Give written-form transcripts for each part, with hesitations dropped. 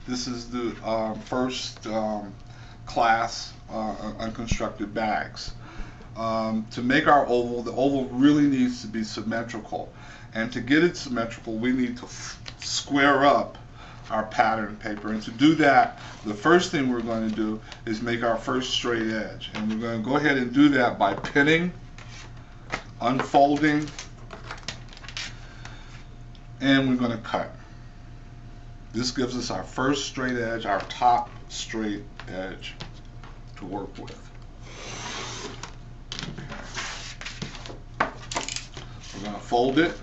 This is the first class unconstructed bags. To make our oval, the oval really needs to be symmetrical. And to get it symmetrical, we need to square up our pattern paper. And to do that, the first thing we're going to do is make our first straight edge. And we're going to go ahead and do that by pinning, unfolding, and we're going to cut. This gives us our first straight edge, our top straight edge to work with. Okay. We're going to fold it,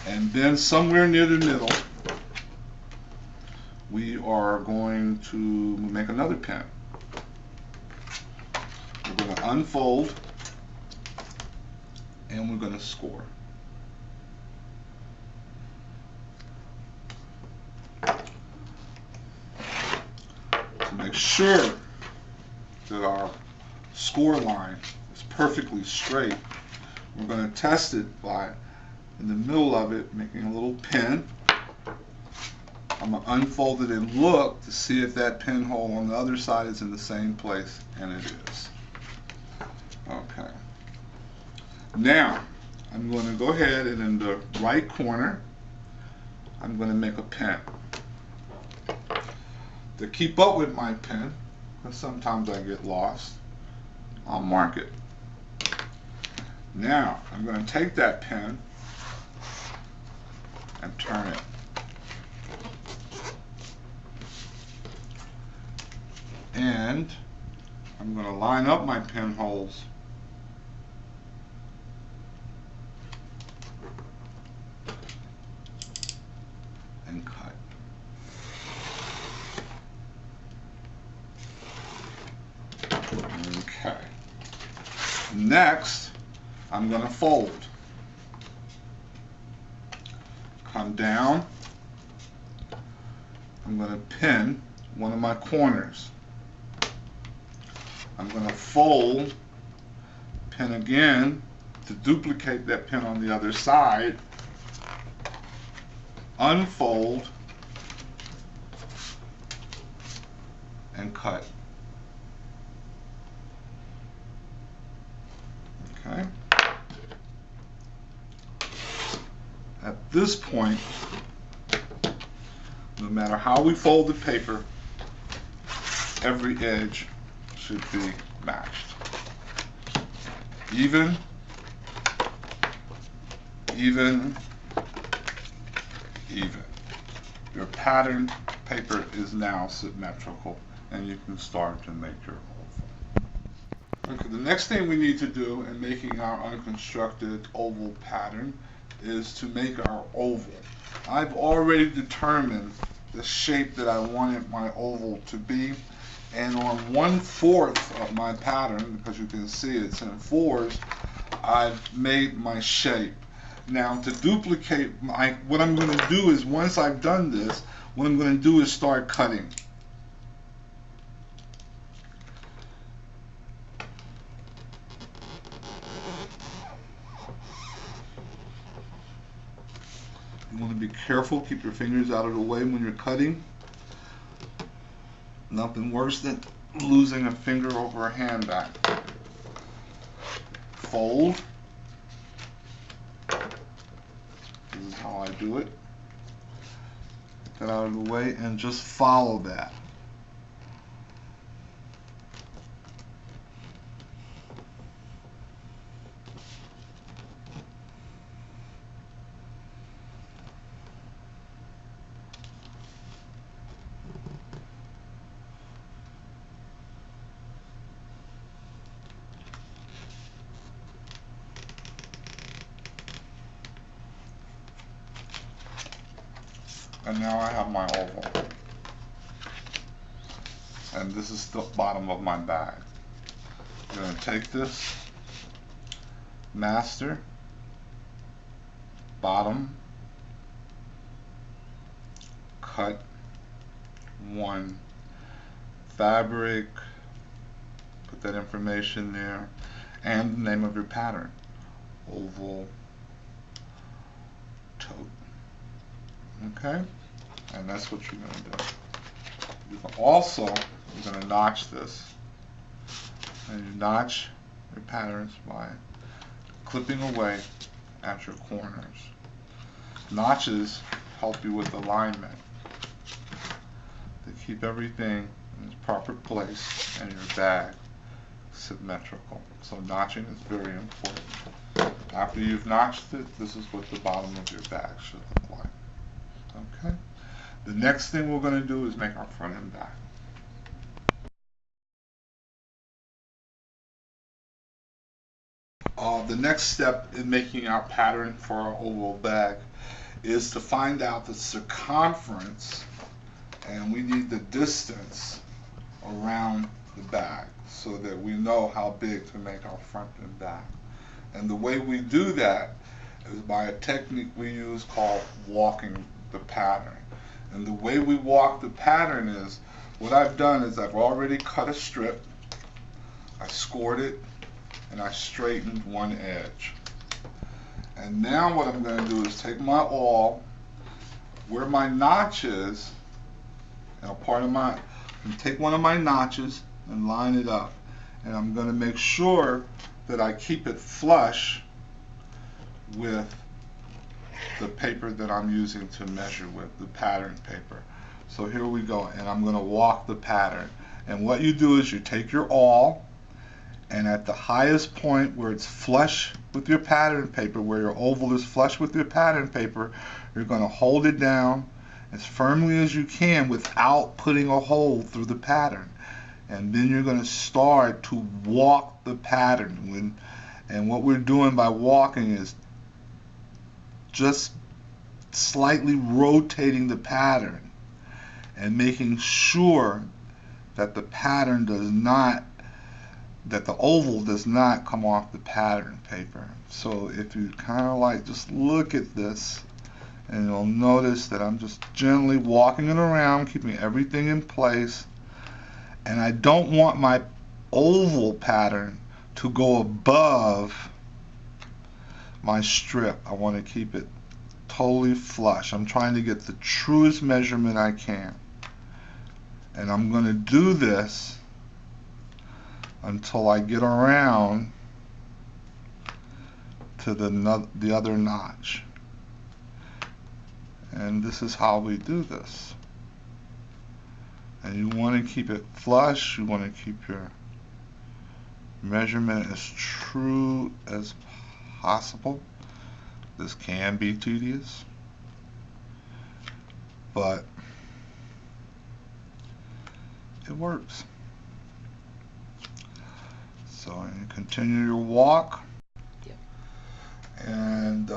and then somewhere near the middle we are going to make another pin. We're going to unfold, and we're going to score. To make sure that our score line is perfectly straight, we're going to test it by, in the middle of it, making a little pin. I'm going to unfold it and look to see if that pinhole on the other side is in the same place, and it is. Okay. Now, I'm going to go ahead and in the right corner, I'm going to make a pin. To keep up with my pin, because sometimes I get lost, I'll mark it. Now, I'm going to take that pin and turn it. And I'm going to line up my pinholes and cut. Okay. Next, I'm going to fold. Come down. I'm going to pin one of my corners. I'm going to fold, pin again to duplicate that pin on the other side, unfold, and cut. Okay. At this point, no matter how we fold the paper, every edge should be matched. Even, even, even. Your pattern paper is now symmetrical, and you can start to make your oval. Okay, the next thing we need to do in making our unconstructed oval pattern is to make our oval. I've already determined the shape that I wanted my oval to be, and on 1/4 of my pattern, because you can see it's in 4s, I've made my shape. Now to duplicate what I'm going to do is, once I've done this, what I'm going to do is start cutting. You want to be careful, keep your fingers out of the way when you're cutting. Nothing worse than losing a finger over a handbag. Fold. This is how I do it. Get out of the way and just follow that. And now I have my oval. And this is the bottom of my bag. I'm going to take this master, bottom, cut 1, fabric, put that information there, and the name of your pattern, oval tote. Okay? And that's what you're going to do. You can also, you're going to notch this. And you notch your patterns by clipping away at your corners. Notches help you with alignment to keep everything in its proper place and your bag symmetrical. So notching is very important. After you've notched it, this is what the bottom of your bag should look like. Okay? The next thing we're going to do is make our front and back. The next step in making our pattern for our oval bag is to find out the circumference, and we need the distance around the bag so that we know how big to make our front and back. And the way we do that is by a technique we use called walking the pattern. And the way we walk the pattern is, what I've done is I've already cut a strip, I scored it, and I straightened one edge. And now what I'm going to do is take my awl, where my notch is, and take one of my notches and line it up. And I'm going to make sure that I keep it flush with the paper that I'm using to measure with, the pattern paper. So here we go, and I'm going to walk the pattern. And what you do is you take your awl, and at the highest point where it's flush with your pattern paper, where your oval is flush with your pattern paper, you're going to hold it down as firmly as you can without putting a hole through the pattern. And then you're going to start to walk the pattern. And what we're doing by walking is just slightly rotating the pattern and making sure that the pattern does not, that the oval does not come off the pattern paper. So if you kind of like just look at this, and you'll notice that I'm just gently walking it around, keeping everything in place. And I don't want my oval pattern to go above my strip. I want to keep it totally flush. I'm trying to get the truest measurement I can. And I'm going to do this until I get around to the other notch. And this is how we do this. And you want to keep it flush. You want to keep your measurement as true as possible. This can be tedious, but it works. So you continue your walk. Yep. And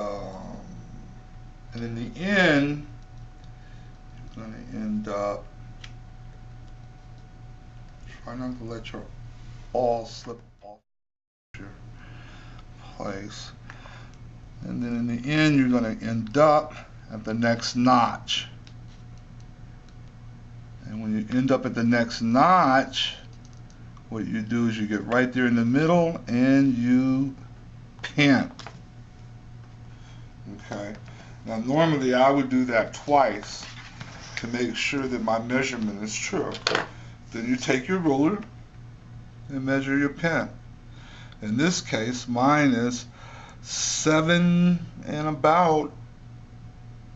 in the end, you're going to end up, try not to let your awl slip off your place. And then in the end, you're going to end up at the next notch. And when you end up at the next notch, what you do is you get right there in the middle and you pin. Okay. Now normally I would do that twice to make sure that my measurement is true. Then you take your ruler and measure your pin. In this case, mine is 7 and about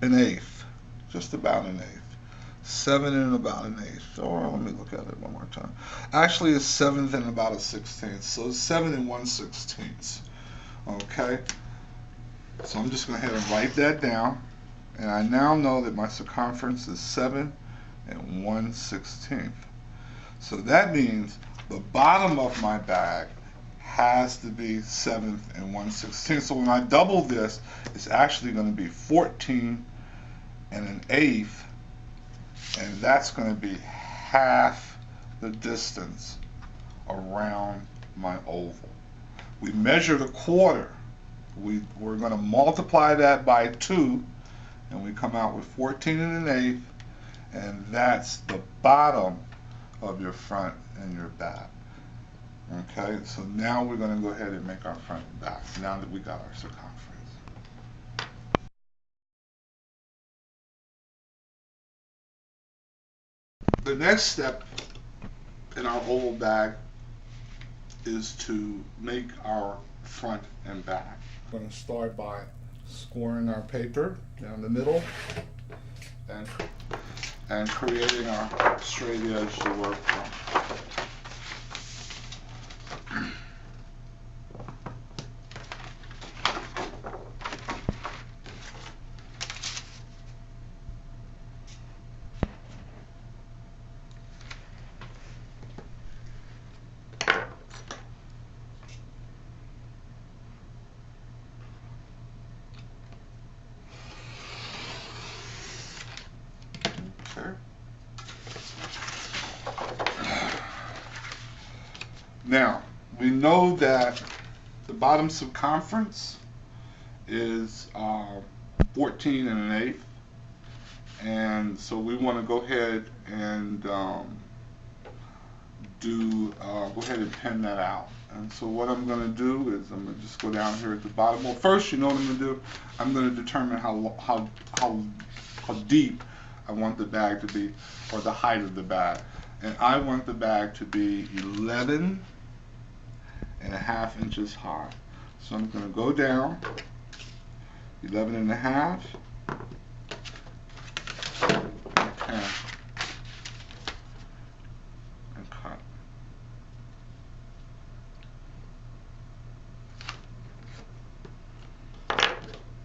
an eighth, just about an eighth. 7 and about an eighth. Or let me look at it one more time. Actually, it's 7 and about a 16th. So it's 7 and 1/16. Okay. So I'm just going to go ahead and write that down. And I now know that my circumference is 7 and 1/16. So that means the bottom of my bag has to be 7 and 1/16. So when I double this, it's actually going to be 14 and an eighth. And that's going to be half the distance around my oval. We measured a quarter. We're going to multiply that by 2, and we come out with 14 and an eighth, and that's the bottom of your front and your back. Okay, so now we're going to go ahead and make our front and back, now that we got our circumference. The next step in our oval bag is to make our front and back. I'm going to start by scoring our paper down the middle and creating our straight edge to work from. Now, we know that the bottom circumference is 14 1/8, and so we want to go ahead and go ahead and pen that out. And so what I'm going to do is I'm going to just go down here at the bottom. Well, first, you know what I'm going to do? I'm going to determine how deep I want the bag to be, or the height of the bag. And I want the bag to be 11 1/2 inches high. So I'm going to go down 11 1/2 and cut.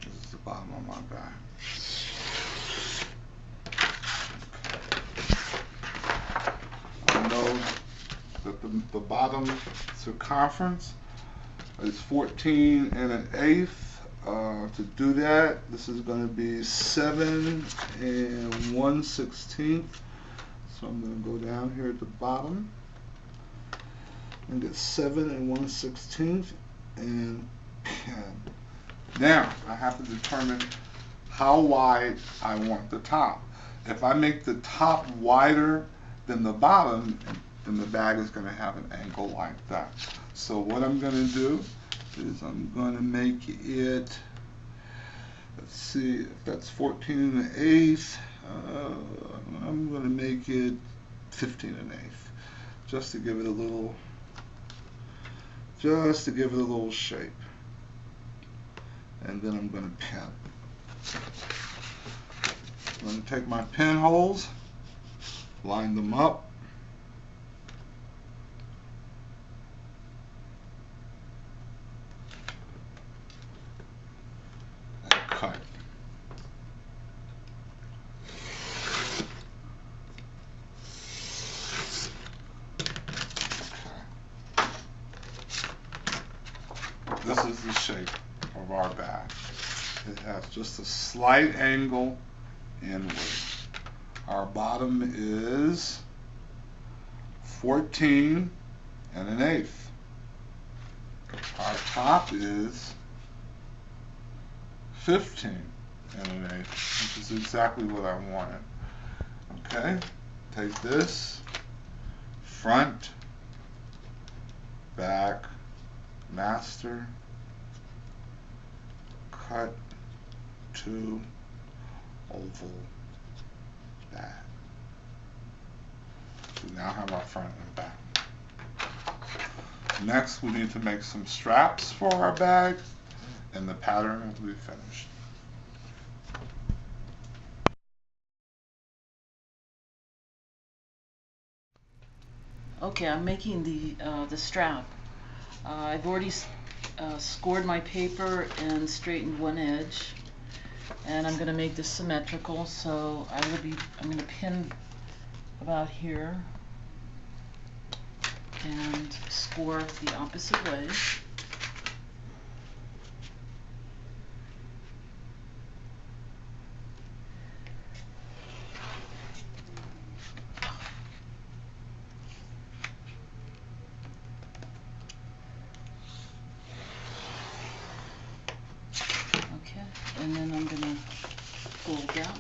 This is the bottom of my bag. I know that the bottom circumference is 14 1/8. To do that, this is going to be 7 1/16. So I'm going to go down here at the bottom and get 7 1/16 and pen. Now I have to determine how wide I want the top. If I make the top wider than the bottom, then the bag is going to have an angle like that. So what I'm going to do is I'm going to make it, let's see, if that's 14 1/8, I'm going to make it 15 1/8, just to give it a little shape. And then I'm going to pen. I'm going to take my pen holes, line them up, cut. This is the shape of our bag. It has just a slight angle inward. Our bottom is 14 1/8. Our top is 15 1/8, which is exactly what I wanted. Okay, take this, front, back, master, cut to oval bag. We now have our front and back. Next, we need to make some straps for our bag, and the pattern will be finished. Okay, I'm making the strap. I've already scored my paper and straightened one edge, and I'm going to make this symmetrical. So I'm going to pin about here and score the opposite way. And then I'm going to fold out.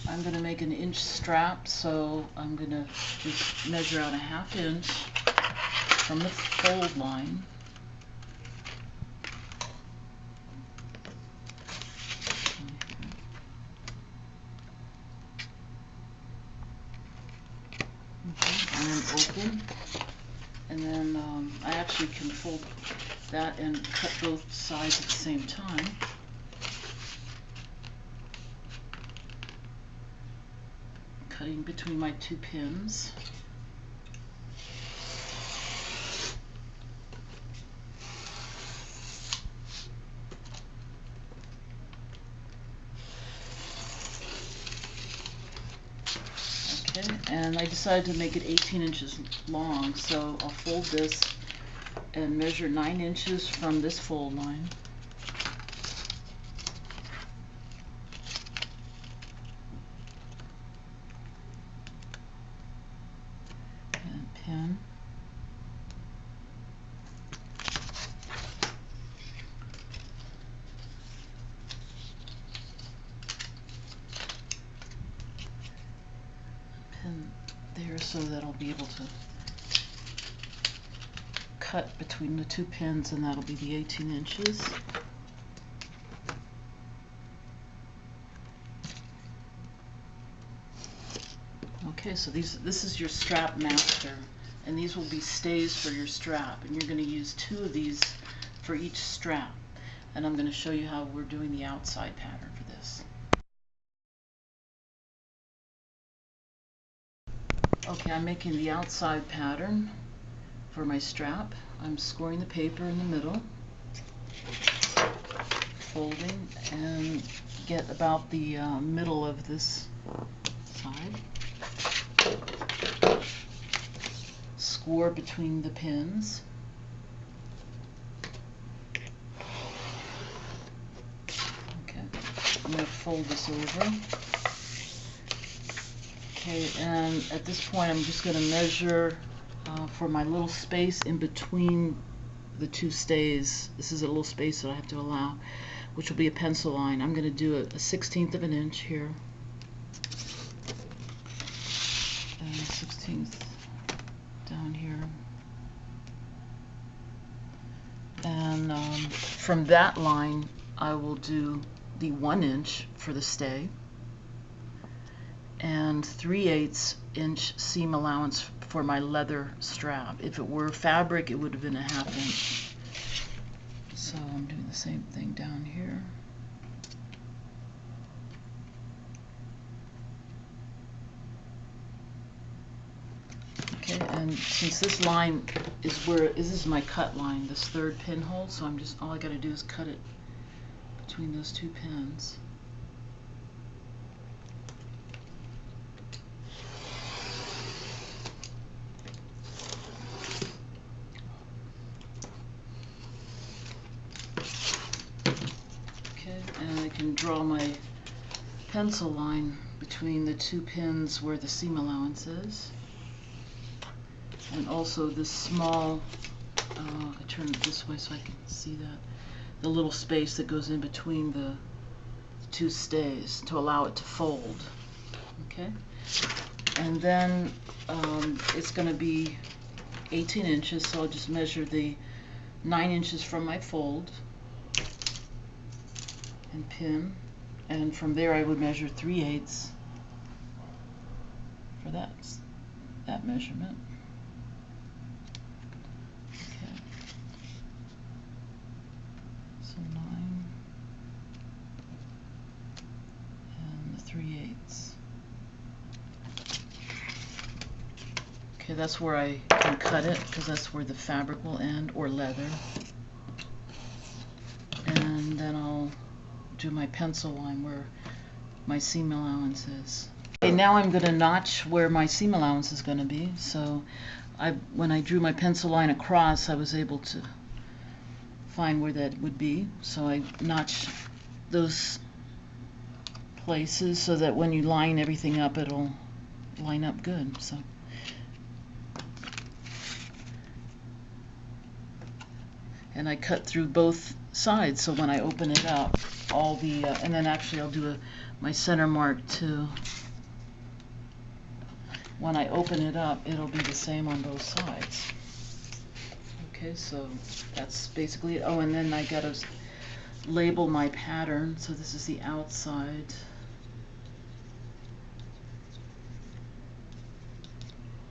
I'm going to make an inch strap, so I'm going to just measure out a 1/2 inch from the fold line. open, and then I actually can fold that and cut both sides at the same time. Cutting between my two pins. And I decided to make it 18 inches long, so I'll fold this and measure 9 inches from this fold line. And pin. Pin there so that I'll be able to cut between the two pins, and that'll be the 18 inches. Okay, so this is your strap master, and these will be stays for your strap, and you're going to use 2 of these for each strap, and I'm going to show you how we're doing the outside pattern for this. Okay, I'm making the outside pattern for my strap. I'm scoring the paper in the middle, folding, and get about the middle of this side. Score between the pins. Okay, I'm going to fold this over. Okay, and at this point I'm just going to measure for my little space in between the two stays. This is a little space that I have to allow, which will be a pencil line. I'm going to do a 1/16 of an inch here, and 1/16 down here, and from that line I will do the 1 inch for the stay, and 3/8 inch seam allowance for my leather strap. If it were fabric, it would have been a 1/2 inch. So I'm doing the same thing down here. Okay, and since this line is this is my cut line, this 3rd pinhole, so all I got to do is cut it between those 2 pins. And I can draw my pencil line between the 2 pins where the seam allowance is, and also this small, I turn it this way so I can see that, the little space that goes in between the 2 stays to allow it to fold. Okay, and then it's going to be 18 inches, so I'll just measure the 9 inches from my fold and pin, and from there I would measure 3/8 for that measurement. Okay, so 9 and the 3/8. Okay, that's where I can cut it, because that's where the fabric will end, or leather, and then I'll do my pencil line where my seam allowance is. Okay, now I'm going to notch where my seam allowance is going to be. So when I drew my pencil line across, I was able to find where that would be. So I notch those places so that when you line everything up, it'll line up good. So and I cut through both sides, so when I open it up, all the and then actually I'll do my center mark too. When I open it up, it'll be the same on both sides. Okay, so that's basically it. Oh, and then I gotta label my pattern. So this is the outside.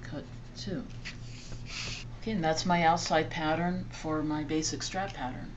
Cut 2. Okay, and that's my outside pattern for my basic strap pattern.